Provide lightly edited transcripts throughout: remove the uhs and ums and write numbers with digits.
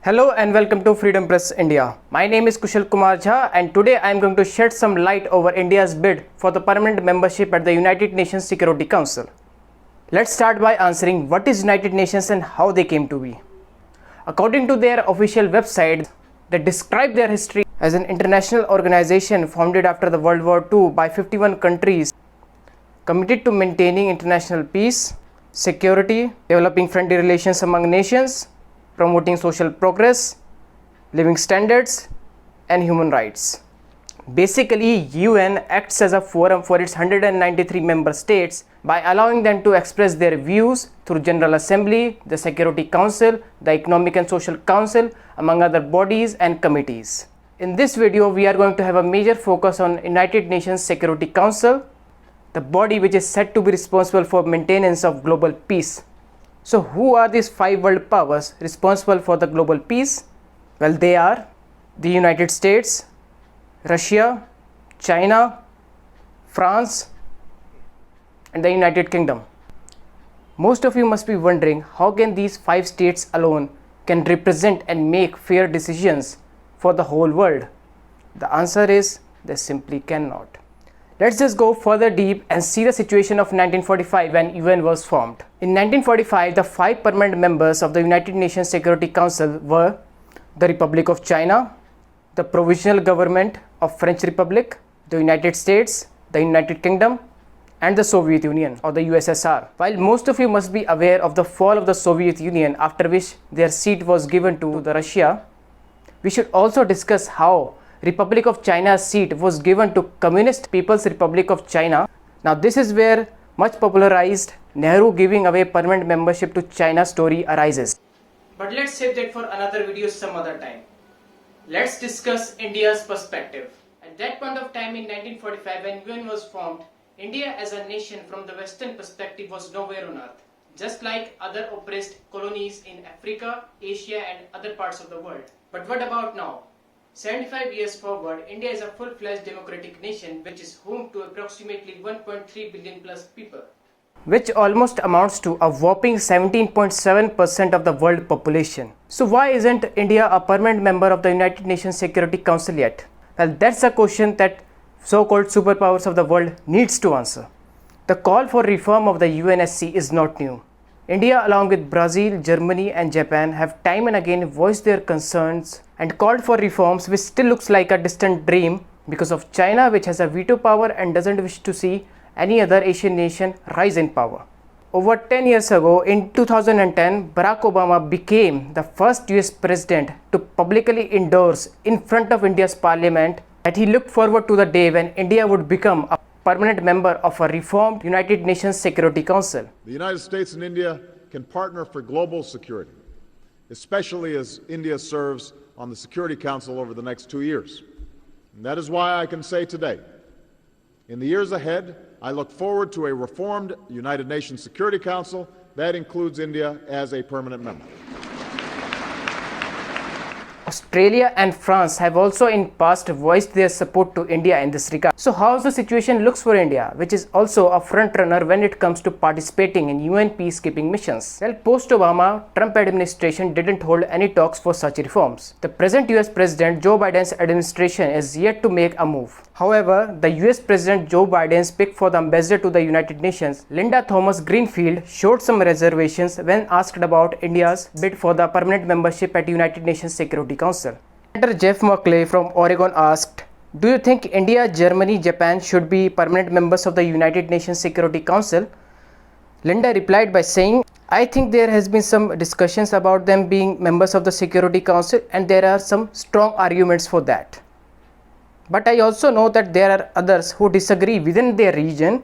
Hello and welcome to Freedom Press India. My name is Kushal Kumar Jha and today I am going to shed some light over India's bid for the permanent membership at the United Nations Security Council. Let's start by answering what is United Nations and how they came to be. According to their official website, they describe their history as an international organization founded after the World War II by 51 countries committed to maintaining international peace, security, developing friendly relations among nations, promoting social progress, living standards, and human rights. Basically, UN acts as a forum for its 193 member states by allowing them to express their views through General Assembly, the Security Council, the Economic and Social Council, among other bodies and committees. In this video, we are going to have a major focus on United Nations Security Council, the body which is said to be responsible for maintenance of global peace. So who are these five world powers responsible for the global peace? Well, they are the United States, Russia, China, France, and the United Kingdom. Most of you must be wondering how can these five states alone can represent and make fair decisions for the whole world? The answer is they simply cannot. Let's just go further deep and see the situation of 1945 when UN was formed. In 1945, the five permanent members of the United Nations Security Council were the Republic of China, the Provisional Government of French Republic, the United States, the United Kingdom, and the Soviet Union or the USSR. While most of you must be aware of the fall of the Soviet Union, after which their seat was given to the Russia, we should also discuss how Republic of China's seat was given to Communist People's Republic of China. Now this is where much popularized Nehru giving away permanent membership to China story arises. But let's save that for another video some other time. Let's discuss India's perspective. At that point of time in 1945 when UN was formed, India as a nation from the Western perspective was nowhere on earth, just like other oppressed colonies in Africa, Asia and other parts of the world. But what about now? 75 years forward, India is a full-fledged democratic nation which is home to approximately 1.3 billion plus people, which almost amounts to a whopping 17.7% of the world population. So why isn't India a permanent member of the United Nations Security Council yet? Well, that's a question that so-called superpowers of the world needs to answer. The call for reform of the UNSC is not new. India along with Brazil, Germany and Japan have time and again voiced their concerns and called for reforms which still looks like a distant dream because of China, which has a veto power and doesn't wish to see any other Asian nation rise in power. Over 10 years ago, in 2010, Barack Obama became the first US president to publicly endorse in front of India's parliament that he looked forward to the day when India would become a permanent member of a reformed United Nations Security Council. The United States and India can partner for global security, especially as India serves on the Security Council over the next 2 years. And that is why I can say today, in the years ahead, I look forward to a reformed United Nations Security Council that includes India as a permanent member. Australia and France have also in past voiced their support to India in this regard. So how's the situation looks for India, which is also a front runner when it comes to participating in UN peacekeeping missions? Well, post-Obama, Trump administration didn't hold any talks for such reforms. The present US President Joe Biden's administration is yet to make a move. However, the US President Joe Biden's pick for the ambassador to the United Nations, Linda Thomas-Greenfield, showed some reservations when asked about India's bid for the permanent membership at United Nations Security Council. Senator Jeff Merkley from Oregon asked, "Do you think India, Germany, Japan should be permanent members of the United Nations Security Council?" Linda replied by saying, "I think there has been some discussions about them being members of the Security Council and there are some strong arguments for that. But I also know that there are others who disagree within their region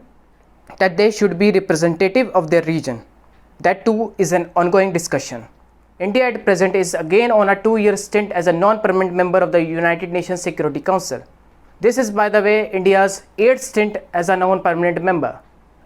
that they should be representative of their region. That too is an ongoing discussion." India at present is again on a 2-year stint as a non-permanent member of the United Nations Security Council. This is, by the way, India's 8th stint as a non-permanent member.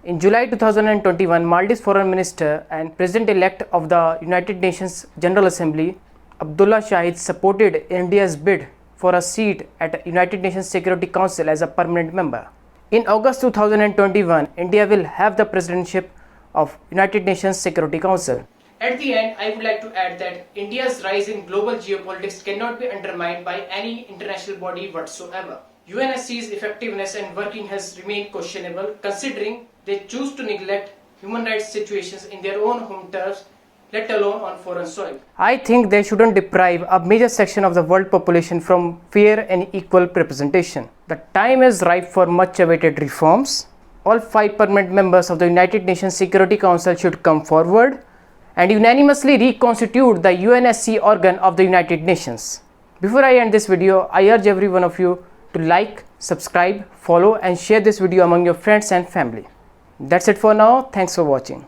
In July 2021, Maldives Foreign Minister and President-elect of the United Nations General Assembly, Abdullah Shahid, supported India's bid for a seat at United Nations Security Council as a permanent member. In August 2021, India will have the presidentship of United Nations Security Council. At the end, I would like to add that India's rise in global geopolitics cannot be undermined by any international body whatsoever. UNSC's effectiveness and working has remained questionable considering they choose to neglect human rights situations in their own home turfs, let alone on foreign soil. I think they shouldn't deprive a major section of the world population from fair and equal representation. The time is ripe for much awaited reforms. All 5 permanent members of the United Nations Security Council should come forward and unanimously reconstitute the UNSC organ of the United Nations. Before I end this video, I urge every one of you to like, subscribe, follow and share this video among your friends and family. That's it for now. Thanks for watching.